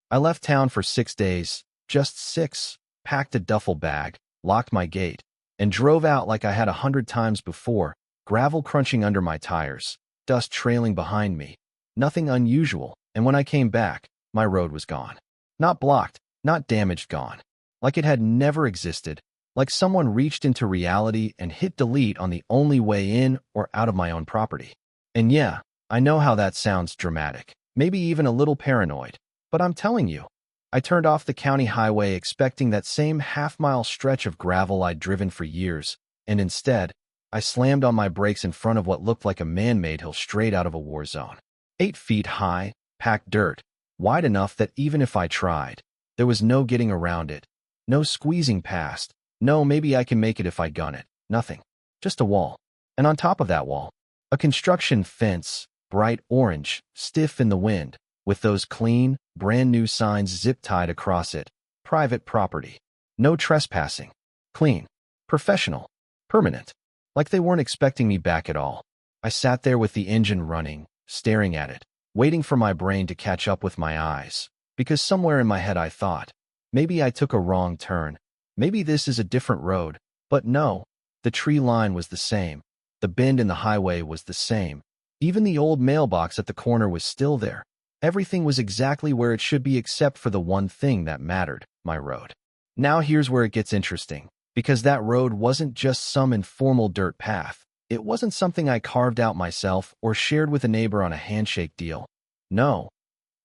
I left town for 6 days, just 6, packed a duffel bag, locked my gate, and drove out like I had 100 times before, gravel crunching under my tires, dust trailing behind me. Nothing unusual, and when I came back, my road was gone. Not blocked, not damaged, gone. Like it had never existed, like someone reached into reality and hit delete on the only way in or out of my own property. And yeah, I know how that sounds dramatic, maybe even a little paranoid, but I'm telling you, I turned off the county highway expecting that same half-mile stretch of gravel I'd driven for years, and instead, I slammed on my brakes in front of what looked like a man-made hill straight out of a war zone. 8 feet high, packed dirt, wide enough that even if I tried, there was no getting around it, no squeezing past, no maybe I can make it if I gun it, nothing. Just a wall. And on top of that wall, a construction fence, bright orange, stiff in the wind, with those clean, brand-new signs zip-tied across it. Private property. No trespassing. Clean. Professional. Permanent. Like they weren't expecting me back at all. I sat there with the engine running, staring at it, waiting for my brain to catch up with my eyes, because somewhere in my head I thought, maybe I took a wrong turn, maybe this is a different road, but no, the tree line was the same, the bend in the highway was the same, even the old mailbox at the corner was still there. Everything was exactly where it should be except for the one thing that mattered, my road. Now here's where it gets interesting, because that road wasn't just some informal dirt path. It wasn't something I carved out myself or shared with a neighbor on a handshake deal. No,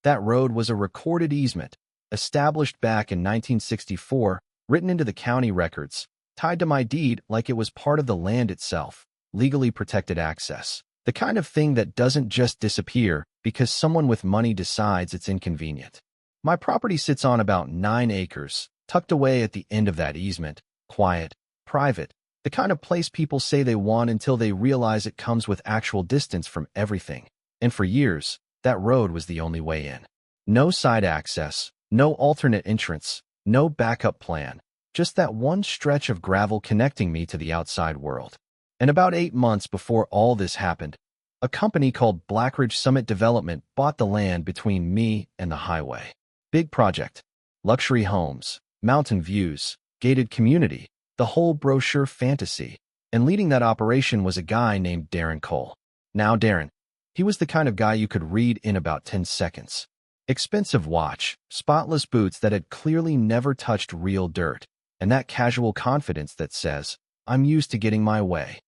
that road was a recorded easement, established back in 1964, written into the county records, tied to my deed like it was part of the land itself, legally protected access. The kind of thing that doesn't just disappear because someone with money decides it's inconvenient. My property sits on about 9 acres, tucked away at the end of that easement, quiet, private, the kind of place people say they want until they realize it comes with actual distance from everything. And for years, that road was the only way in. No side access, no alternate entrance, no backup plan, just that one stretch of gravel connecting me to the outside world. And about 8 months before all this happened, a company called Blackridge Summit Development bought the land between me and the highway. Big project, luxury homes, mountain views, gated community, the whole brochure fantasy. And leading that operation was a guy named Darren Cole. Now Darren, he was the kind of guy you could read in about 10 seconds. Expensive watch, spotless boots that had clearly never touched real dirt, and that casual confidence that says, I'm used to getting my way.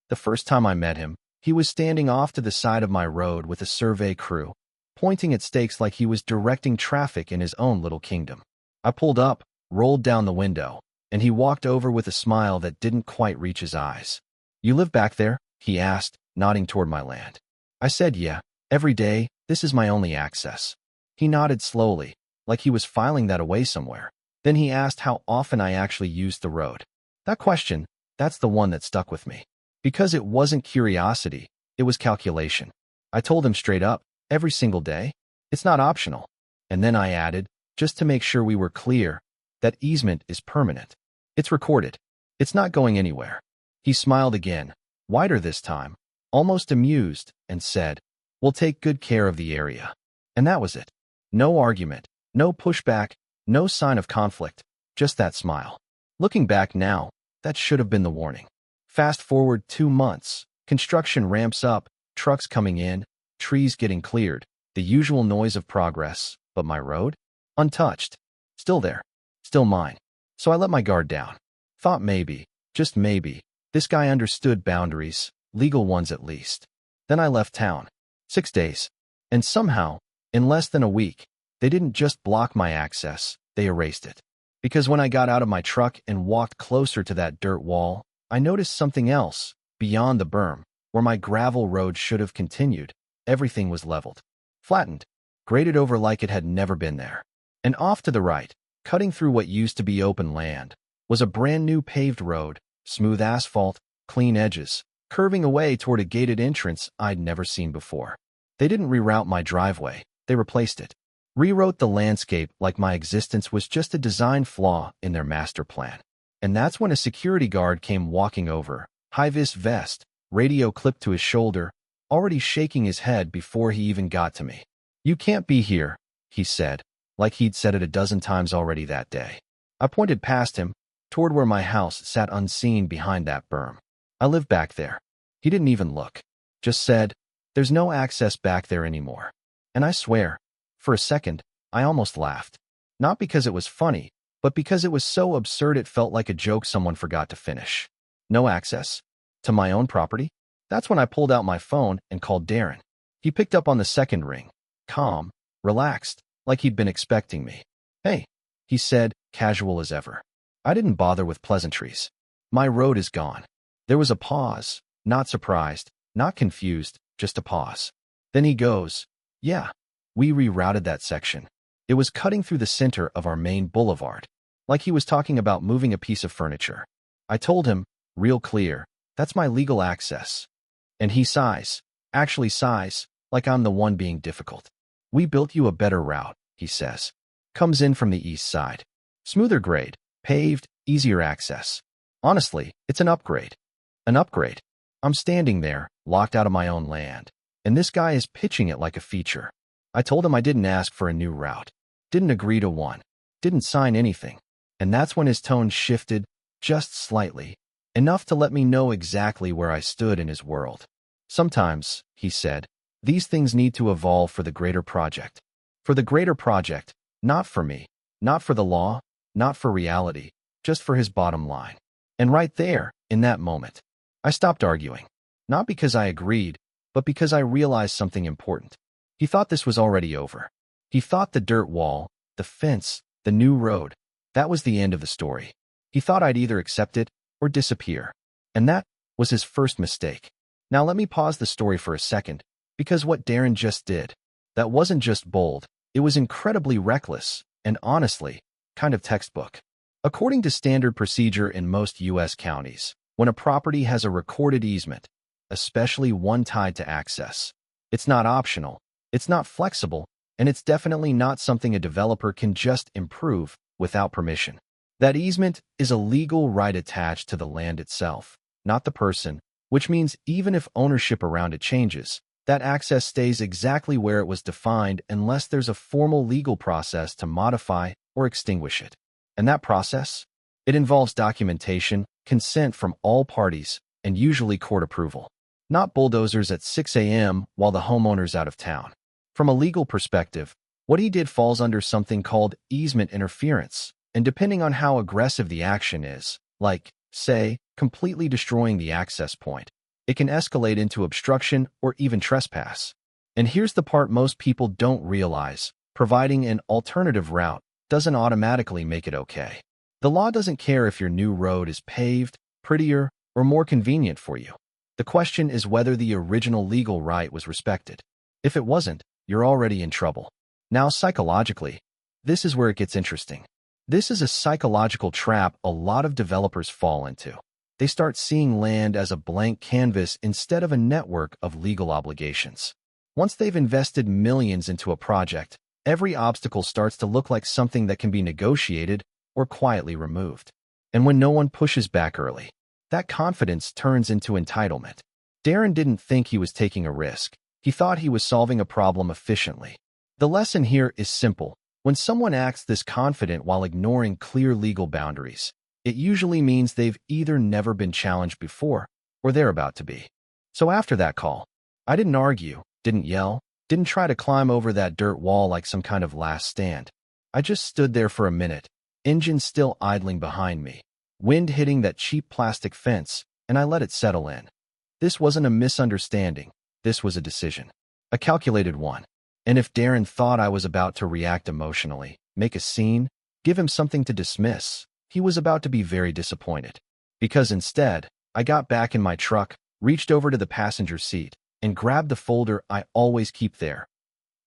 The first time I met him, he was standing off to the side of my road with a survey crew, pointing at stakes like he was directing traffic in his own little kingdom. I pulled up, rolled down the window, and he walked over with a smile that didn't quite reach his eyes. You live back there? He asked, nodding toward my land. I said, yeah, every day, this is my only access. He nodded slowly, like he was filing that away somewhere. Then he asked how often I actually used the road. That question, that's the one that stuck with me. Because it wasn't curiosity, it was calculation. I told him straight up, every single day. It's not optional. And then I added, just to make sure we were clear, that easement is permanent. It's recorded. It's not going anywhere. He smiled again, wider this time, almost amused, and said, we'll take good care of the area. And that was it. No argument, no pushback, no sign of conflict, just that smile. Looking back now, that should have been the warning. Fast forward 2 months, construction ramps up, trucks coming in, trees getting cleared, the usual noise of progress, but my road? Untouched. Still there. Still mine. So I let my guard down. Thought maybe, just maybe, this guy understood boundaries, legal ones at least. Then I left town. 6 days. And somehow, in less than a week, they didn't just block my access, they erased it. Because when I got out of my truck and walked closer to that dirt wall, I noticed something else, beyond the berm, where my gravel road should have continued. Everything was leveled. Flattened. Graded over like it had never been there. And off to the right, cutting through what used to be open land, was a brand new paved road, smooth asphalt, clean edges, curving away toward a gated entrance I'd never seen before. They didn't reroute my driveway, they replaced it. Rewrote the landscape like my existence was just a design flaw in their master plan. And that's when a security guard came walking over, high-vis vest, radio clipped to his shoulder, already shaking his head before he even got to me. You can't be here, he said, like he'd said it a dozen times already that day. I pointed past him, toward where my house sat unseen behind that berm. I live back there. He didn't even look. Just said, "There's no access back there anymore." And I swear, for a second, I almost laughed. Not because it was funny, but because it was so absurd it felt like a joke someone forgot to finish. No access? To my own property? That's when I pulled out my phone and called Darren. He picked up on the second ring, calm, relaxed, like he'd been expecting me. "Hey," he said, casual as ever. I didn't bother with pleasantries. "My road is gone." There was a pause, not surprised, not confused, just a pause. Then he goes, "Yeah, we rerouted that section. It was cutting through the center of our main boulevard." Like he was talking about moving a piece of furniture. I told him, real clear, "That's my legal access." And he sighs, actually sighs, like I'm the one being difficult. "We built you a better route," he says. "Comes in from the east side. Smoother grade, paved, easier access. Honestly, it's an upgrade." An upgrade. I'm standing there, locked out of my own land, and this guy is pitching it like a feature. I told him I didn't ask for a new route, didn't agree to one, didn't sign anything, and that's when his tone shifted, just slightly, enough to let me know exactly where I stood in his world. "Sometimes," he said, "these things need to evolve for the greater project. For the greater project, not for me, not for the law, not for reality, just for his bottom line." And right there, in that moment, I stopped arguing. Not because I agreed, but because I realized something important. He thought this was already over. He thought the dirt wall, the fence, the new road, that was the end of the story. He thought I'd either accept it or disappear. And that was his first mistake. Now let me pause the story for a second, because what Darren just did, that wasn't just bold, it was incredibly reckless, and honestly, kind of textbook. According to standard procedure in most U.S. counties, when a property has a recorded easement, especially one tied to access, it's not optional, it's not flexible, and it's definitely not something a developer can just improve without permission. That easement is a legal right attached to the land itself, not the person, which means even if ownership around it changes, that access stays exactly where it was defined unless there's a formal legal process to modify or extinguish it. And that process? It involves documentation, consent from all parties, and usually court approval. Not bulldozers at 6 a.m. while the homeowner's out of town. From a legal perspective, what he did falls under something called easement interference, and depending on how aggressive the action is, like, say, completely destroying the access point, it can escalate into obstruction or even trespass. And here's the part most people don't realize: providing an alternative route doesn't automatically make it okay. The law doesn't care if your new road is paved, prettier, or more convenient for you. The question is whether the original legal right was respected. If it wasn't, you're already in trouble. Now, psychologically, this is where it gets interesting. This is a psychological trap a lot of developers fall into. They start seeing land as a blank canvas instead of a network of legal obligations. Once they've invested millions into a project, every obstacle starts to look like something that can be negotiated or quietly removed. And when no one pushes back early, that confidence turns into entitlement. Darren didn't think he was taking a risk. He thought he was solving a problem efficiently. The lesson here is simple. When someone acts this confident while ignoring clear legal boundaries, it usually means they've either never been challenged before or they're about to be. So after that call, I didn't argue, didn't yell, didn't try to climb over that dirt wall like some kind of last stand. I just stood there for a minute, engine still idling behind me, wind hitting that cheap plastic fence, and I let it settle in. This wasn't a misunderstanding. This was a decision. A calculated one. And if Darren thought I was about to react emotionally, make a scene, give him something to dismiss, he was about to be very disappointed. Because instead, I got back in my truck, reached over to the passenger seat, and grabbed the folder I always keep there.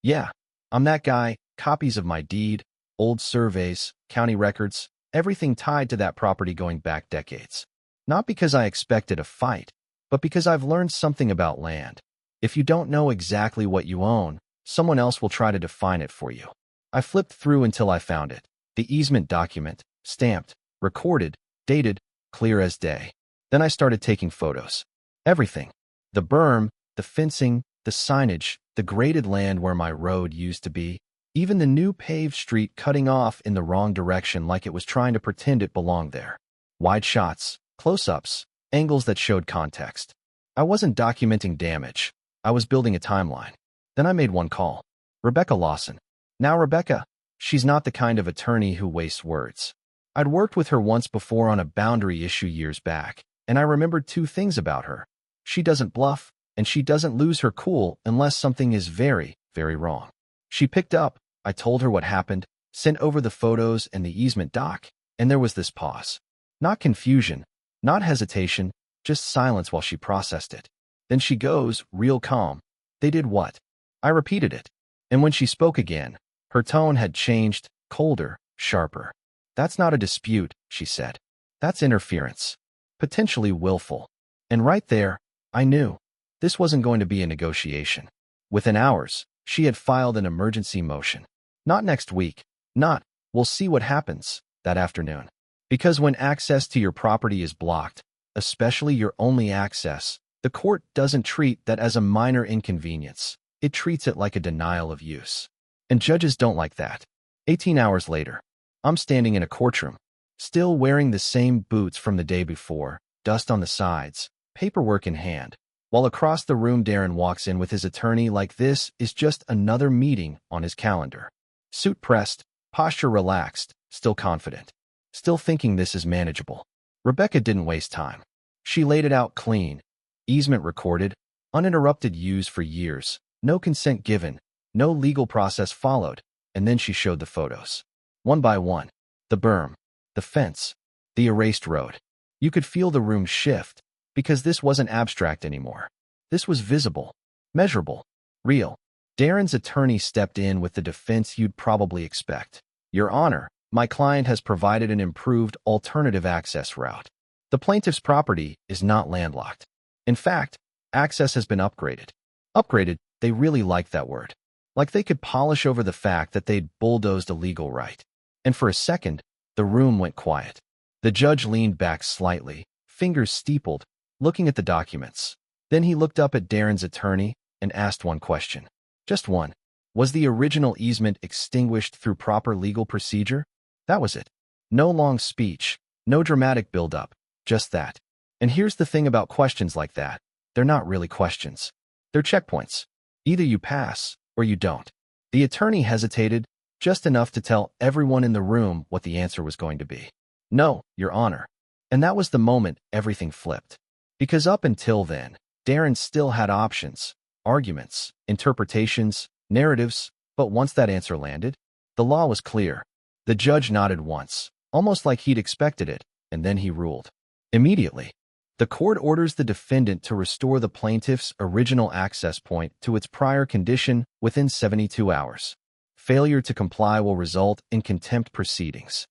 Yeah, I'm that guy, copies of my deed, old surveys, county records, everything tied to that property going back decades. Not because I expected a fight, but because I've learned something about land. If you don't know exactly what you own, someone else will try to define it for you. I flipped through until I found it. The easement document, stamped, recorded, dated, clear as day. Then I started taking photos. Everything. The berm, the fencing, the signage, the graded land where my road used to be. Even the new paved street cutting off in the wrong direction like it was trying to pretend it belonged there. Wide shots, close-ups, angles that showed context. I wasn't documenting damage. I was building a timeline. Then I made one call. Rebecca Lawson. Now Rebecca, she's not the kind of attorney who wastes words. I'd worked with her once before on a boundary issue years back, and I remembered two things about her. She doesn't bluff, and she doesn't lose her cool unless something is very, very wrong. She picked up, I told her what happened, sent over the photos and the easement doc, and there was this pause. Not confusion, not hesitation, just silence while she processed it. Then she goes, real calm. They did what? I repeated it. And when she spoke again, her tone had changed, colder, sharper. That's not a dispute, she said. That's interference. Potentially willful. And right there, I knew. This wasn't going to be a negotiation. Within hours, she had filed an emergency motion. Not next week. Not, we'll see what happens, that afternoon. Because when access to your property is blocked, especially your only access, the court doesn't treat that as a minor inconvenience. It treats it like a denial of use. And judges don't like that. 18 hours later, I'm standing in a courtroom, still wearing the same boots from the day before, dust on the sides, paperwork in hand, while across the room Darren walks in with his attorney like this is just another meeting on his calendar. Suit pressed, posture relaxed, still confident, still thinking this is manageable. Rebecca didn't waste time. She laid it out clean. Easement recorded, uninterrupted use for years, no consent given, no legal process followed, and then she showed the photos. One by one. The berm, the fence, the erased road. You could feel the room shift, because this wasn't abstract anymore. This was visible, measurable, real. Darren's attorney stepped in with the defense you'd probably expect. Your Honor, my client has provided an improved alternative access route. The plaintiff's property is not landlocked. In fact, access has been upgraded. Upgraded, they really liked that word. Like they could polish over the fact that they'd bulldozed a legal right. And for a second, the room went quiet. The judge leaned back slightly, fingers steepled, looking at the documents. Then he looked up at Darren's attorney and asked one question. Just one. Was the original easement extinguished through proper legal procedure? That was it. No long speech, no dramatic build-up, just that. And here's the thing about questions like that. They're not really questions. They're checkpoints. Either you pass or you don't. The attorney hesitated, just enough to tell everyone in the room what the answer was going to be. No, Your Honor. And that was the moment everything flipped. Because up until then, Darren still had options, arguments, interpretations, narratives, but once that answer landed, the law was clear. The judge nodded once, almost like he'd expected it, and then he ruled. Immediately, the court orders the defendant to restore the plaintiff's original access point to its prior condition within 72 hours. Failure to comply will result in contempt proceedings.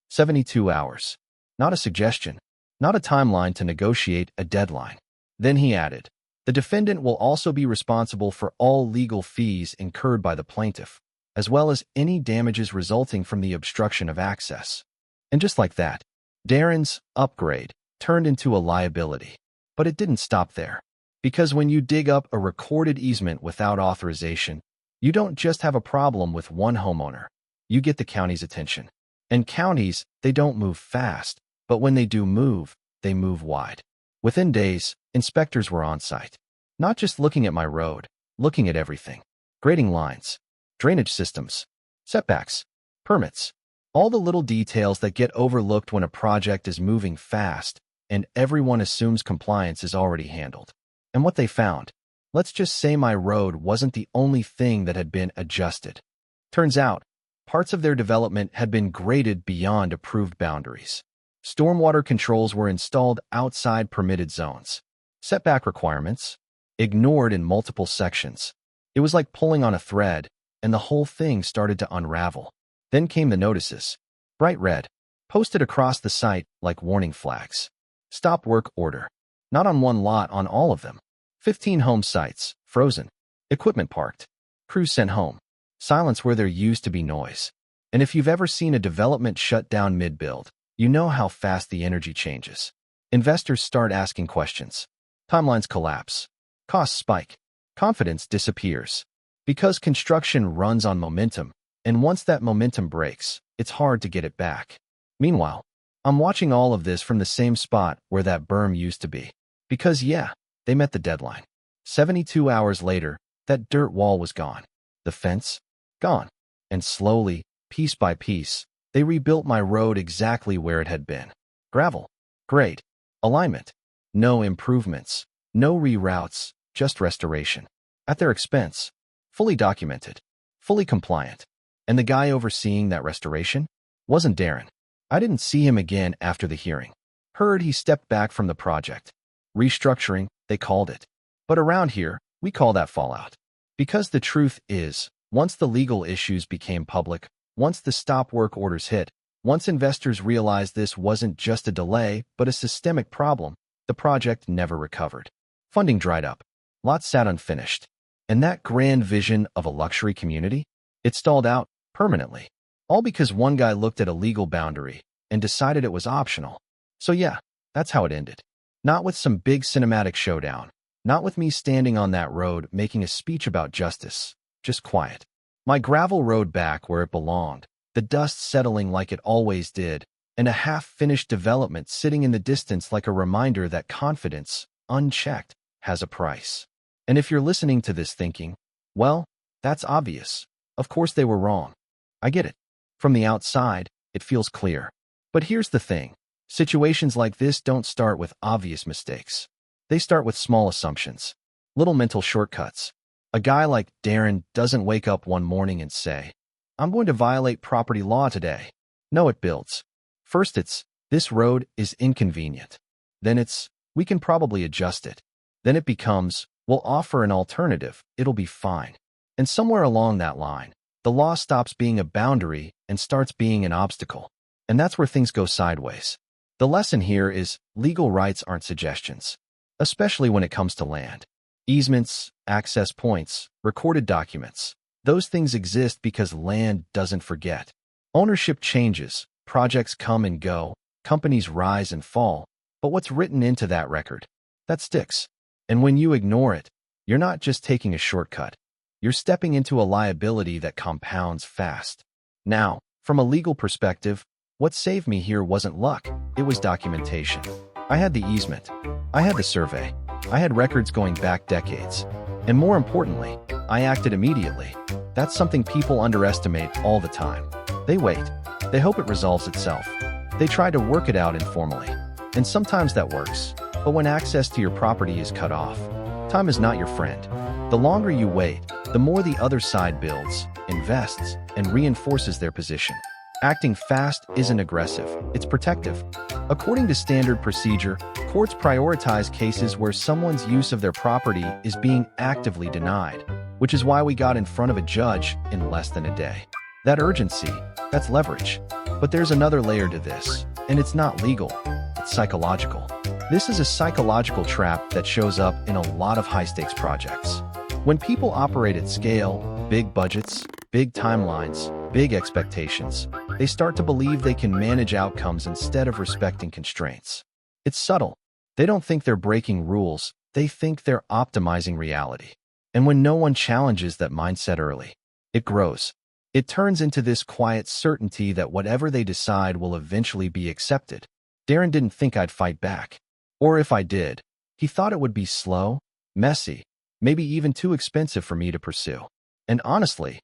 72 hours. Not a suggestion, not a timeline to negotiate a deadline. Then he added, the defendant will also be responsible for all legal fees incurred by the plaintiff, as well as any damages resulting from the obstruction of access. And just like that, Darren's upgrade turned into a liability. But it didn't stop there. Because when you dig up a recorded easement without authorization, you don't just have a problem with one homeowner. You get the county's attention. And counties, they don't move fast, but when they do move, they move wide. Within days, inspectors were on site. Not just looking at my road, looking at everything. Grading lines, drainage systems, setbacks, permits. All the little details that get overlooked when a project is moving fast and everyone assumes compliance is already handled. And what they found, let's just say my road wasn't the only thing that had been adjusted. Turns out, parts of their development had been graded beyond approved boundaries. Stormwater controls were installed outside permitted zones. Setback requirements, ignored in multiple sections. It was like pulling on a thread, and the whole thing started to unravel. Then came the notices. Bright red, posted across the site like warning flags. Stop work order. Not on one lot, on all of them. 15 home sites, frozen. Equipment parked. Crews sent home. Silence where there used to be noise. And if you've ever seen a development shut down mid-build, you know how fast the energy changes. Investors start asking questions. Timelines collapse. Costs spike. Confidence disappears. Because construction runs on momentum, And once that momentum breaks, it's hard to get it back. Meanwhile, I'm watching all of this from the same spot where that berm used to be. Because yeah, they met the deadline. 72 hours later, that dirt wall was gone. The fence? Gone. And slowly, piece by piece, they rebuilt my road exactly where it had been. Gravel. Great. Alignment. No improvements. No reroutes, just restoration. At their expense. Fully documented. Fully compliant. And the guy overseeing that restoration? Wasn't Darren. I didn't see him again after the hearing. Heard he stepped back from the project. Restructuring, they called it. But around here, we call that fallout. Because the truth is, once the legal issues became public, once the stop work orders hit, once investors realized this wasn't just a delay but a systemic problem, the project never recovered. Funding dried up. Lots sat unfinished. And that grand vision of a luxury community? It stalled out permanently. All because one guy looked at a legal boundary and decided it was optional. So yeah, that's how it ended. Not with some big cinematic showdown. Not with me standing on that road making a speech about justice. Just quiet. My gravel road back where it belonged, the dust settling like it always did, and a half-finished development sitting in the distance like a reminder that confidence, unchecked, has a price. And if you're listening to this thinking, well, that's obvious. Of course they were wrong. I get it. From the outside, it feels clear. But here's the thing. Situations like this don't start with obvious mistakes. They start with small assumptions, little mental shortcuts. A guy like Darren doesn't wake up one morning and say, I'm going to violate property law today. No, it builds. First it's, this road is inconvenient. Then it's, we can probably adjust it. Then it becomes, we'll offer an alternative, it'll be fine. And somewhere along that line, the law stops being a boundary and starts being an obstacle. And that's where things go sideways. The lesson here is, legal rights aren't suggestions. Especially when it comes to land. Easements, access points, recorded documents. Those things exist because land doesn't forget. Ownership changes, projects come and go, companies rise and fall, but what's written into that record? That sticks. And when you ignore it, you're not just taking a shortcut. You're stepping into a liability that compounds fast. Now, from a legal perspective, what saved me here wasn't luck, it was documentation. I had the easement. I had the survey. I had records going back decades. And more importantly, I acted immediately. That's something people underestimate all the time. They wait. They hope it resolves itself. They try to work it out informally. And sometimes that works. But when access to your property is cut off, time is not your friend. The longer you wait, the more the other side builds, invests, and reinforces their position. Acting fast isn't aggressive, it's protective. According to standard procedure, courts prioritize cases where someone's use of their property is being actively denied, which is why we got in front of a judge in less than a day. That urgency, that's leverage. But there's another layer to this, and it's not legal, it's psychological. This is a psychological trap that shows up in a lot of high-stakes projects. When people operate at scale, big budgets, big timelines, big expectations, they start to believe they can manage outcomes instead of respecting constraints. It's subtle. They don't think they're breaking rules, they think they're optimizing reality. And when no one challenges that mindset early, it grows. It turns into this quiet certainty that whatever they decide will eventually be accepted. Darren didn't think I'd fight back. Or if I did, he thought it would be slow, messy, maybe even too expensive for me to pursue. And honestly,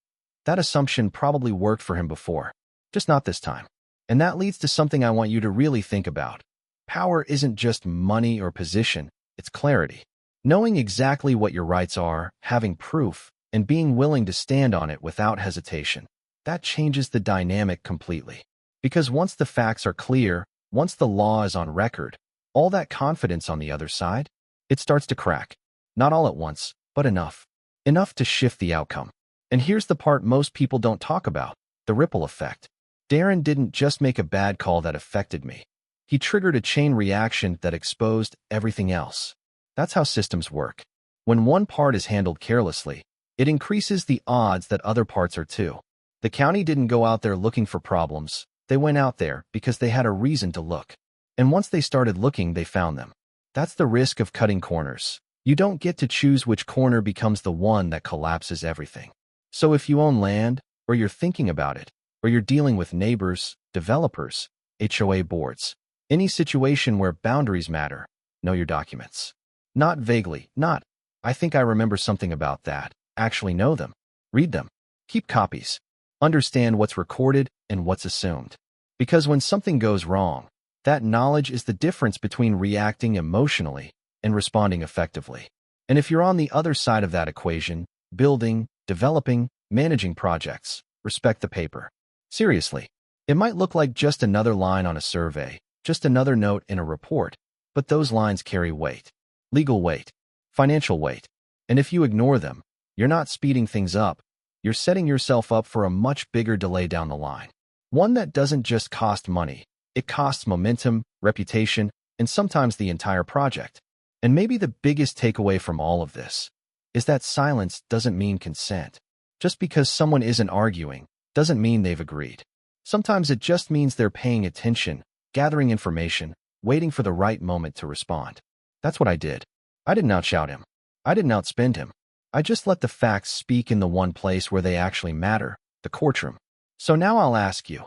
that assumption probably worked for him before, just not this time. And that leads to something I want you to really think about. Power isn't just money or position, it's clarity. Knowing exactly what your rights are, having proof, and being willing to stand on it without hesitation. That changes the dynamic completely. Because once the facts are clear, once the law is on record, all that confidence on the other side, it starts to crack. Not all at once, but enough. Enough to shift the outcome. And here's the part most people don't talk about, the ripple effect. Darren didn't just make a bad call that affected me. He triggered a chain reaction that exposed everything else. That's how systems work. When one part is handled carelessly, it increases the odds that other parts are too. The county didn't go out there looking for problems. They went out there because they had a reason to look. And once they started looking, they found them. That's the risk of cutting corners. You don't get to choose which corner becomes the one that collapses everything. So if you own land, or you're thinking about it, or you're dealing with neighbors, developers, HOA boards. Any situation where boundaries matter, know your documents. Not vaguely, not, I think I remember something about that. Actually know them. Read them. Keep copies. Understand what's recorded and what's assumed. Because when something goes wrong, that knowledge is the difference between reacting emotionally and responding effectively. And if you're on the other side of that equation, building, developing, managing projects, respect the paper. Seriously, it might look like just another line on a survey, just another note in a report, but those lines carry weight. Legal weight, financial weight. And if you ignore them, you're not speeding things up. You're setting yourself up for a much bigger delay down the line. One that doesn't just cost money. It costs momentum, reputation, and sometimes the entire project. And maybe the biggest takeaway from all of this is that silence doesn't mean consent. Just because someone isn't arguing doesn't mean they've agreed. Sometimes it just means they're paying attention, gathering information, waiting for the right moment to respond. That's what I did. I didn't outshout him. I didn't outspend him. I just let the facts speak in the one place where they actually matter, the courtroom. So now I'll ask you,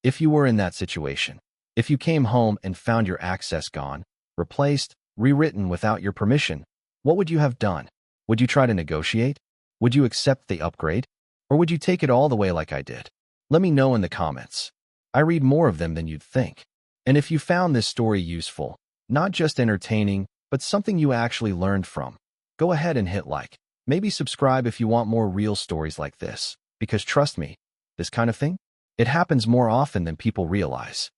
if you were in that situation, if you came home and found your access gone, replaced, rewritten without your permission, what would you have done? Would you try to negotiate? Would you accept the upgrade? Or would you take it all the way like I did? Let me know in the comments. I read more of them than you'd think. And if you found this story useful, not just entertaining, but something you actually learned from, go ahead and hit like. Maybe subscribe if you want more real stories like this, because trust me, this kind of thing, it happens more often than people realize.